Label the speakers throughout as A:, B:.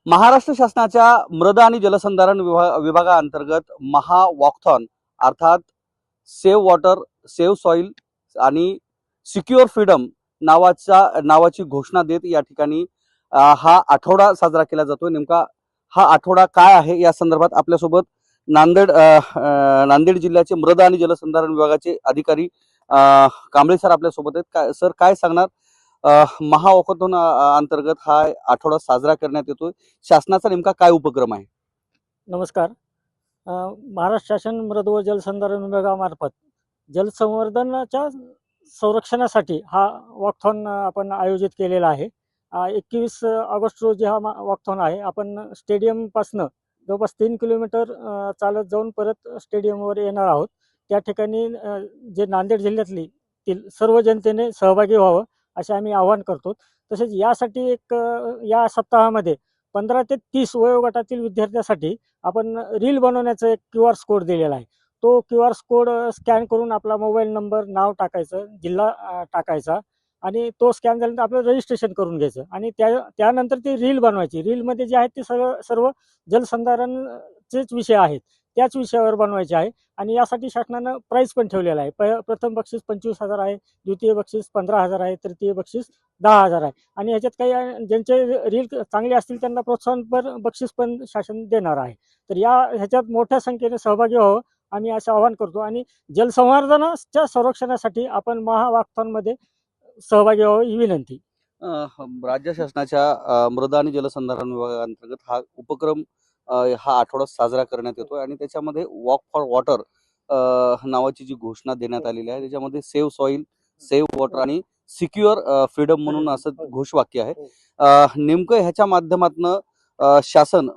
A: महाराष्ट्र शासनाच्या मृद आणि जलसंधारण विभागाअंतर्गत महा वॉकथॉन अर्थात सेव्ह वॉटर सेव्ह सॉइल आणि सिक्युअर फ्रीडम नावाची घोषणा देत या ठिकाणी हा आठवडा साजरा केला जातो। नेमका हा आठवडा काय आहे या संदर्भात आपल्यासोबत नांदेड जिल्ह्याचे मृद आणि जलसंधारण विभागाचे अधिकारी कांबळे सर आपल्यासोबत आहेत। सर काय सांगणार? महावॉकथॉन अंतर्गत हा आठवडा साजरा करण्यात येतोय। शासनाचा नेमका काय उपक्रम आहे?
B: नमस्कार. महाराष्ट्र शासन मृद व जलसंधारण विभागामार्फत जलसंवर्धनाच्या संरक्षणासाठी हा वॉकथॉन आपण आयोजित केलेला आहे। 21 ऑगस्ट रोजी हा वॉकथॉन आहे। आपण स्टेडियमपासनं जवळपास 3 किलोमीटर चालत जाऊन परत स्टेडियमवर येणार आहोत। त्या ठिकाणी जे नांदेड जिल्ह्यातली सर्व जनतेने सहभागी व्हावं असे आम्ही आवाहन करतो। तसेच यासाठी या सप्ताहामध्ये 15 ते 30 वयोगटातील विद्यार्थ्यांसाठी आपण रील बनवण्याचा एक QR कोड दिलेला आहे। तो QR कोड स्कॅन करून आपला मोबाईल नंबर, नाव टाकायचं, जिल्हा टाकायचा आणि तो स्कॅन झाल्यानंतर आपलं रजिस्ट्रेशन करून घ्यायचं आणि त्यानंतर ती रील बनवायची। रीलमध्ये जे आहेत ते सर्व जलसंधारणचेच विषय आहेत, त्याच विषयावर बनवायचे आहे आणि यासाठी शासनानं प्राईज पण ठेवलेला आहे। प्रथम बक्षीस 25,000 आहे, द्वितीय बक्षीस 15,000 आहे, तृतीय बक्षीस 10,000 आहे आणि ह्याच्यात काही ज्यांचे रील चांगले असतील त्यांना प्रोत्साहन बक्षीस पण शासन देणार आहे। तर ह्याच्यात मोठ्या संख्येने सहभागी व्हावं आम्ही असं आवाहन करतो आणि जलसंवर्धनाच्या संरक्षणासाठी आपण महावॉकथॉनमध्ये सहभागी व्हावं ही विनंती।
A: राज्य शासनाच्या मृद आणि जलसंधारण विभागाअंतर्गत हा उपक्रम हा आठवडा साजरा करण्यात येतोय आणि त्याच्यामध्ये वॉक फॉर वॉटर नावाची जी घोषणा देण्यात आलेली आहे, त्याच्यामध्ये सेव्ह सॉइल सेव्ह वॉटर आणि सिक्युअर फ्रीडम म्हणून असं घोषवाक्य आहे। नेमकं ह्याच्या माध्यमातून शासन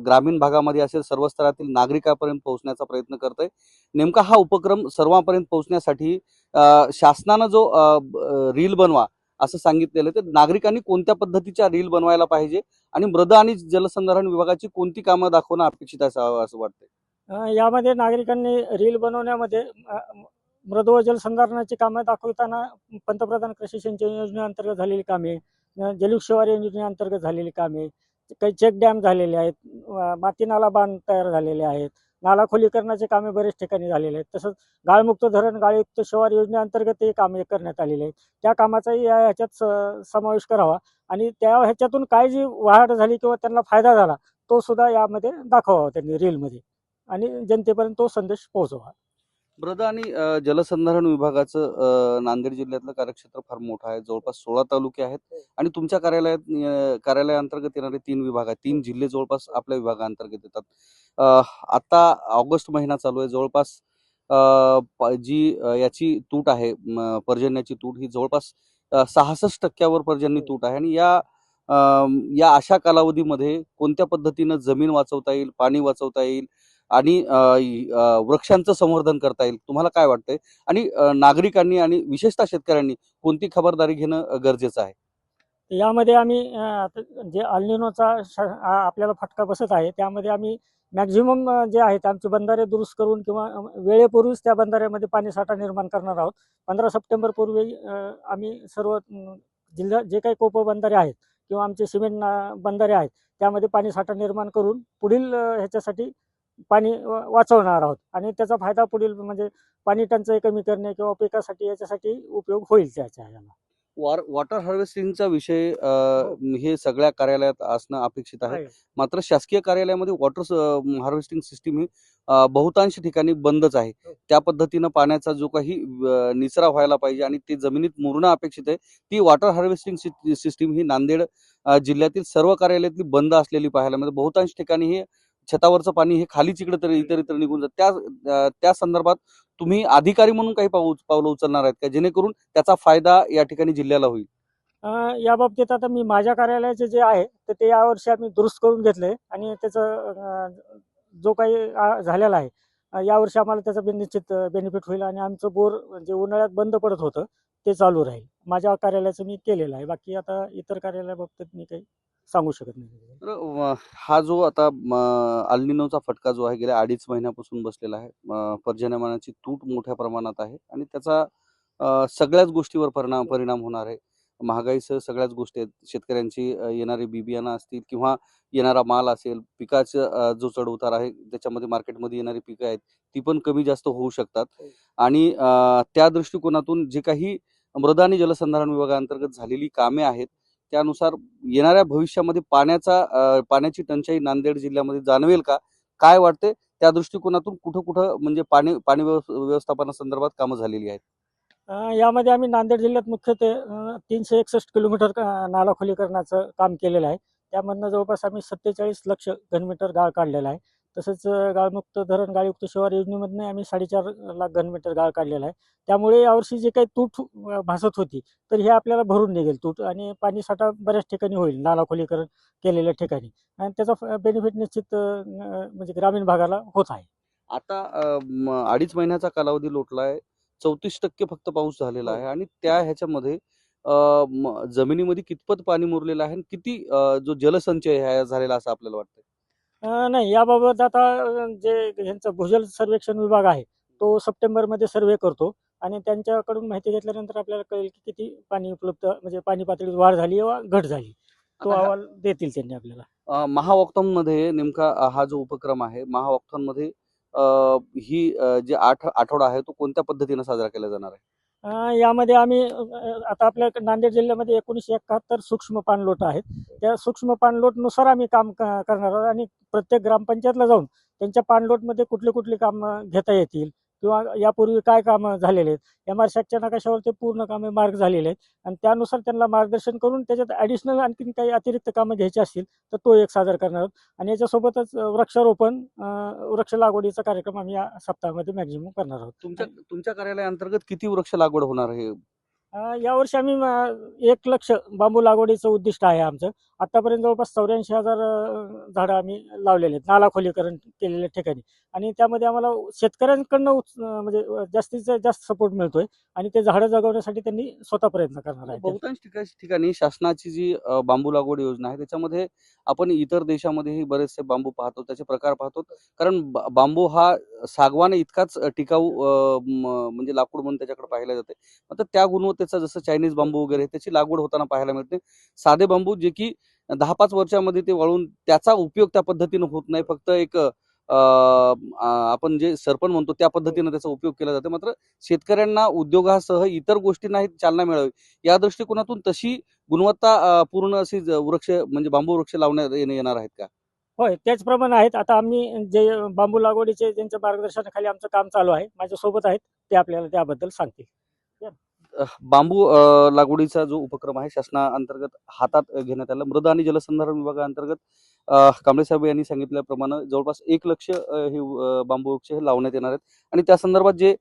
A: ग्रामीण भागामध्ये असेल सर्व स्तरातील नागरिकांपर्यंत पोहोचण्याचा प्रयत्न करतंय। नेमका हा उपक्रम सर्वांपर्यंत पोहोचण्यासाठी शासनानं जो रील बनवा असं सांगितलेलं आहे, तर नागरिकांनी कोणत्या पद्धतीच्या रील बनवायला पाहिजे आणि मृद आणि जलसंधारण विभागाची कोणती कामं दाखवणं अपेक्षित असावं असं वाटतंय?
B: यामध्ये नागरिकांनी रील बनवण्यामध्ये मृद व जलसंधारणाची कामं दाखवताना पंतप्रधान कृषी सिंचन योजनेअंतर्गत झालेली कामे, जलयुक्त योजनेअंतर्गत झालेली कामे, काही चेक डॅम झालेले आहेत, माती नाला बांध तयार झालेले आहेत, नाला खोलीकरणाचे कामे बरेच ठिकाणी झालेले आहेत। तसंच गाळमुक्त धरण गाळयुक्त शिवार योजनेअंतर्गत कामे करण्यात आलेली आहेत। त्या कामाचाही ह्याच्यात समावेश करावा आणि ह्याच्यातून काय जी वाढ झाली किंवा त्यांना फायदा झाला तो सुद्धा यामध्ये दाखवावा त्यांनी रीलमध्ये आणि जनतेपर्यंत तो संदेश पोहोचवा।
A: मृद आणि जलसंधारण विभागाचं नांदेड जिल्ह्यातलं कार्यक्षेत्र फार मोठं आहे। जवळपास 16 तालुके आहेत आणि तुमच्या कार्यालयाअंतर्गत येणारे 3 विभाग आहेत, 3 जिल्हे जवळपास आपल्या विभागाअंतर्गत येतात। आता ऑगस्ट महिना चालू आहे। जवळपास जी याची तूट आहे, पर्जन्याची तूट ही जवळपास 66% पर्जन्य तूट आहे आणि या अशा कालावधीमध्ये कोणत्या पद्धतीनं जमीन वाचवता येईल, पाणी वाचवता येईल आणि वृक्षांचं संवर्धन करता येईल, तुम्हाला काय वाटतंय? आणि नागरिकांनी आणि विशेषतः शेतकऱ्यांनी कोणती खबरदारी घेणं गरजेचं आहे?
B: यामध्ये आम्ही जे अल्निनोचा आपल्याला फटका बसत आहे त्यामध्ये आम्ही मॅक्झिमम जे आहेत आमचे बंधारे दुरुस्त करून किंवा वेळेपूर्वीच त्या बंधाऱ्यामध्ये पाणीसाठा निर्माण करणार आहोत। 15 सप्टेंबरपूर्वी आम्ही सर्व जिल्ह्यात जे काही कोप बंधारे आहेत किंवा आमचे सिमेंट बंधारे आहेत त्यामध्ये पाणीसाठा निर्माण करून पुढील ह्याच्यासाठी पाणी वाचवणार आहोत आणि त्याचा फायदा पुढील म्हणजे पाणी टंचाई कमी करणे किंवा पिकासाठी याच्यासाठी उपयोग होईल त्याच्या ह्याला।
A: वॉटर हार्वेस्टिंगचा विषय हे सगळ्या कार्यालयात असणं अपेक्षित आहे। मात्र शासकीय कार्यालयामध्ये वॉटर हार्वेस्टिंग सिस्टीम ही बहुतांश ठिकाणी बंदच आहे। त्या पद्धतीनं पाण्याचा जो काही निचरा व्हायला पाहिजे आणि ते जमिनीत मुरणं अपेक्षित आहे, ती वॉटर हार्वेस्टिंग सिस्टीम ही नांदेड जिल्ह्यातील सर्व कार्यालयातली बंद असलेली पाहायला मिळते। बहुतांश ठिकाणी हे छतावरचं पाणी हे खालीच इतर निघून जातं। त्या संदर्भात तुम्ही अधिकारी म्हणून काही पावलं उचलणार आहेत का, जेणेकरून त्याचा फायदा या ठिकाणी जिल्ह्याला होईल?
B: या बाबतीत आता मी माझ्या कार्यालयाचे जे आहे तर ते यावर्षी आम्ही दुरुस्त करून घेतले आणि त्याचं जो काही झालेला आहे यावर्षी आम्हाला त्याचा निश्चित बेनिफिट होईल आणि आमचं बोर जे उन्हाळ्यात बंद पडत होतं ते चालू राहील। माझ्या कार्यालयाचं मी केलेलं आहे। बाकी आता इतर कार्यालयाबाबतीत मी काही सांगू शकत नाही।
A: तर हा जो आता अल्निनोचा फटका जो आहे गेल्या 2.5 महिन्यापासून बसलेला आहे, पर्जन्यमानाची तूट मोठ्या प्रमाणात आहे आणि त्याचा सगळ्याच गोष्टीवर परिणाम होणार आहे। महागाईसह सगळ्याच गोष्टी आहेत. शेतकऱ्यांची येणारी बी बियाणं असतील किंवा येणारा माल असेल, पिकाचा जो चढ-उतार आहे, त्याच्यामध्ये मार्केटमध्ये येणारी पिकं आहेत, ती पण कमी जास्त होऊ शकतात. आणि त्या दृष्टिकोनातून जे काही मृदा आणि जलसंधारण विभागाअंतर्गत झालेली कामे आहेत, त्यानुसार येणाऱ्या भविष्यामध्ये पाण्याची टंचाई नांदेड जिल्ह्यामध्ये जाणवेल का? काय वाटते? त्या दृष्टिकोनातून कुठं-कुठं म्हणजे पाणी व्यवस्थापनासंदर्भात कामं झालेली आहेत?
B: यामध्ये आम्ही नांदेड जिल्ह्यात मुख्यत्वे 361 किलोमीटर नाला खोलीकरणाचं काम केलेलं आहे. त्यामधनं जवळपास आम्ही 47 लक्ष घनमीटर गाळ काढलेला आहे. तसंच गाळमुक्त धरण गाळयुक्त शिवार योजनेमधनं आम्ही 4.5 लाख घनमीटर गाळ काढलेला आहे. त्यामुळे यावर्षी जे काही तूट भासत होती, तर हे आपल्याला भरून निघेल तूट आणि पाणीसाठा बऱ्याच ठिकाणी होईल नाला खोलीकरण केलेल्या ठिकाणी आणि त्याचा बेनिफिट निश्चित म्हणजे ग्रामीण भागाला होत आहे.
A: आता 2.5 महिन्याचा कालावधी लोटलाय. 34% फक्त पाऊस झालेला
B: हो.
A: आहे आणि त्या ह्याच्यामध्ये जमिनीमध्ये कितपत पाणी मुरलेलं आहे आणि किती जो जलसंचय झालेला असं आपल्याला वाटतंय?
B: नाही याबाबत आता जे ह्यांचा भूजल सर्वेक्षण विभाग आहे, तो सप्टेंबरमध्ये सर्व्हे करतो आणि त्यांच्याकडून माहिती घेतल्यानंतर आपल्याला कळेल की किती पाणी उपलब्ध म्हणजे पाणी पातळीत वाढ झाली किंवा घट झाली. तो
A: आता
B: अहवाल देतील त्यांनी आपल्याला.
A: महावॉकथॉनमध्ये नेमका हा जो उपक्रम आहे, महावॉकथॉनमध्ये ही जे आठवडा आहे, तो कोणत्या पद्धतीने साजरा केला जाणार आहे?
B: यामध्ये आम्ही आता आपल्या नांदेड जिल्ह्यामध्ये 1971 सूक्ष्म पाणलोट आहेत. त्या सूक्ष्म पाणलोटनुसार आम्ही काम करणार आहोत आणि प्रत्येक ग्रामपंचायतला जाऊन त्यांच्या पाणलोटमध्ये कुठली कामं घेता येतील किंवा यापूर्वी काय कामं झालेले आहेत. MRSATच्या नकाशावर ते पूर्ण कामे मार्क झालेले आहेत आणि त्यानुसार त्यांना मार्गदर्शन करून त्याच्यात ॲडिशनल आणखीन काही अतिरिक्त कामं घ्यायची असतील, तर तो एक सादर करणार आहोत आणि याच्यासोबतच वृक्षारोपण, वृक्ष लागवडीचा कार्यक्रम आम्ही या सप्ताहामध्ये मॅक्झिमम करणार आहोत.
A: तुमच्या तुमच्या कार्यालयाअंतर्गत किती वृक्ष लागवड होणार आहे?
B: यावर्षी आम्ही 1 लक्ष बांबू लागवडीचं उद्दिष्ट आहे आमचं. आत्तापर्यंत जवळपास 84,000 झाडं आम्ही लावलेले आहेत, नाला खोलीकरण केलेल्या ठिकाणी आणि त्यामध्ये आम्हाला शेतकऱ्यांकडनं म्हणजे जास्तीत जास्त सपोर्ट मिळतोय आणि ते झाडं जगवण्यासाठी त्यांनी स्वतः प्रयत्न करणार आहेत.
A: बहुतांश ठिकाणी शासनाची जी बांबू लागवड योजना आहे, त्याच्यामध्ये आपण इतर देशामध्येही बरेचसे बांबू पाहतो, त्याचे प्रकार पाहतो. कारण बांबू हा सागवान इतकाच टिकाऊ म्हणजे लाकूड म्हणून त्याच्याकडे पाहिलं जाते. आता त्या गुणवत्तेचा जसं चायनीज बांबू वगैरे त्याची लागवड होताना पाहायला मिळते. साधे बांबू जे की 10-5 वर्षामध्ये ते वाळून त्याचा उपयोग त्या पद्धतीनं होत नाही. फक्त एक आपण जे सरपण म्हणतो त्या पद्धतीनं त्याचा उपयोग केला जातो. मात्र शेतकऱ्यांना उद्योगासह इतर गोष्टींनाही चालना मिळावी या दृष्टिकोनातून तशी गुणवत्ता पूर्ण अशी वृक्ष म्हणजे बांबू वृक्ष लावण्यात येणार आहेत का?
B: होय, त्याचप्रमाणे आहेत. आता आम्ही जे बांबू लागवडीचे ज्यांच्या मार्गदर्शनाखाली आमचं काम चालू आहे, माझ्यासोबत आहेत. ते आपल्याला त्याबद्दल सांगतील.
A: बांबू लागवडीचा जो उपक्रम आहे शासनाअंतर्गत हातात घेण्यात आला. मृदा आणि जलसंधारण विभागाअंतर्गत कांबळे साहेब यांनी सांगितल्याप्रमाणे जवळपास 1 लक्ष हे बांबू वृक्ष हे लावण्यात येणार आहेत आणि त्या संदर्भात जे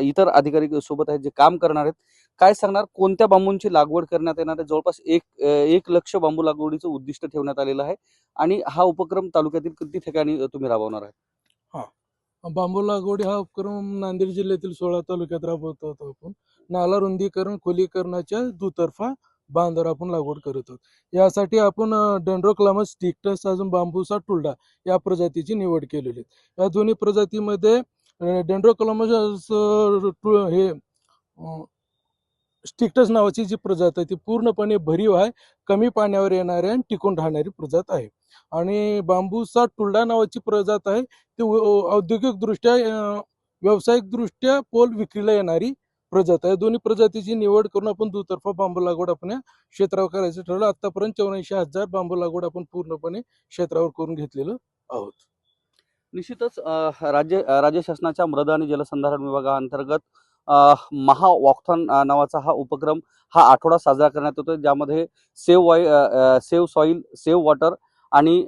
A: इतर अधिकारी सोबत आहेत जे काम करणार आहेत, काय सांगणार? कोणत्या बांबूंची लागवड करण्यात येणार आहे? जवळपास 1 लक्ष बांबू लागवडीचं उद्दिष्ट ठेवण्यात आलेलं आहे आणि हा उपक्रम तालुक्यातील किती ठिकाणी तुम्ही राबवणार आहे?
C: बांबू लागवडी हा उपक्रम नांदेड जिल्ह्यातील 16 तालुक्यात राबवत आहोत आपण. नाला रुंदीकरण खोलीकरणाच्या दुतर्फा बांधावर आपण लागवड करत आहोत. यासाठी आपण डेंड्रोक्लामस स्टिक्टस अजून बांबूसा टुलडा या प्रजातीची निवड केलेली आहे. या दोन्ही प्रजातीमध्ये डेंड्रोक्लामस हे स्टिक्टस नावाची जी प्रजात आहे ती पूर्णपणे भरीव आहे, कमी पाण्यावर येणारी आणि टिकून राहणारी प्रजात आहे. आणि बांबूसा टुलडा नावाची प्रजात आहे ती औद्योगिकदृष्ट्या व्यावसायिकदृष्ट्या पोल विक्रीला येणारी प्रजात आहे. दोन्ही प्रजातीची निवड करून आपण दुतर्फा बांबू लागवड आपण या क्षेत्रावर करायचं ठरवलं. आतापर्यंत 84,000 बांबू लागवड आपण पूर्णपणे क्षेत्रावर करून घेतलेलं आहोत.
A: निश्चितच राज्य शासनाच्या मृदा आणि जलसंधारण विभागाअंतर्गत महा वॉकथॉन नावाचा हा उपक्रम हा आठवडा साजरा करण्यात येतोय. ज्यामध्ये सेव्ह सॉईल, सेव्ह वॉटर आणि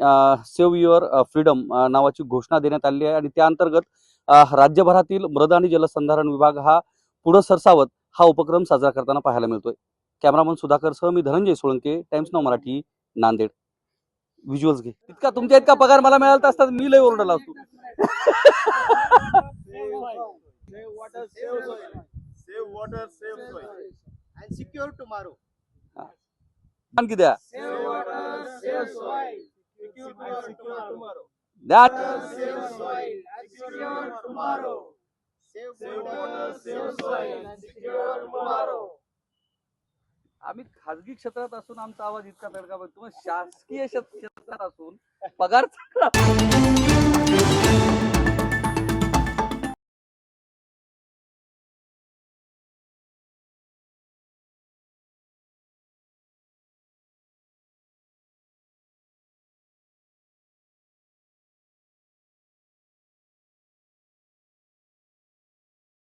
A: सेव्ह युअर फ्रीडम नावाची घोषणा देण्यात आली आहे आणि त्या अंतर्गत राज्यभरातील मृदा आणि जलसंधारण विभाग हा पुढे सरसावत हा उपक्रम साजरा करताना पाहायला मिळतोय. कॅमेरामन सुधाकर सह मी Dhananjay Solanke, Times Now Marathi, Nanded. Visuals घे. तुमच्या इतका पगार मला मिळाला असता मी लय ओरडला असतो.
D: Save water, save soil, and secure tomorrow.
A: आणखी द्या.
D: Save water, save soil, secure tomorrow.
A: द्या.
D: Save soil and secure tomorrow. Save water, save soil and secure tomorrow.
A: आम्ही खाजगी क्षेत्रात असून आमचा आवाज इतका तडका बघतो, मग शासकीय क्षेत्रात असून पगार चांगला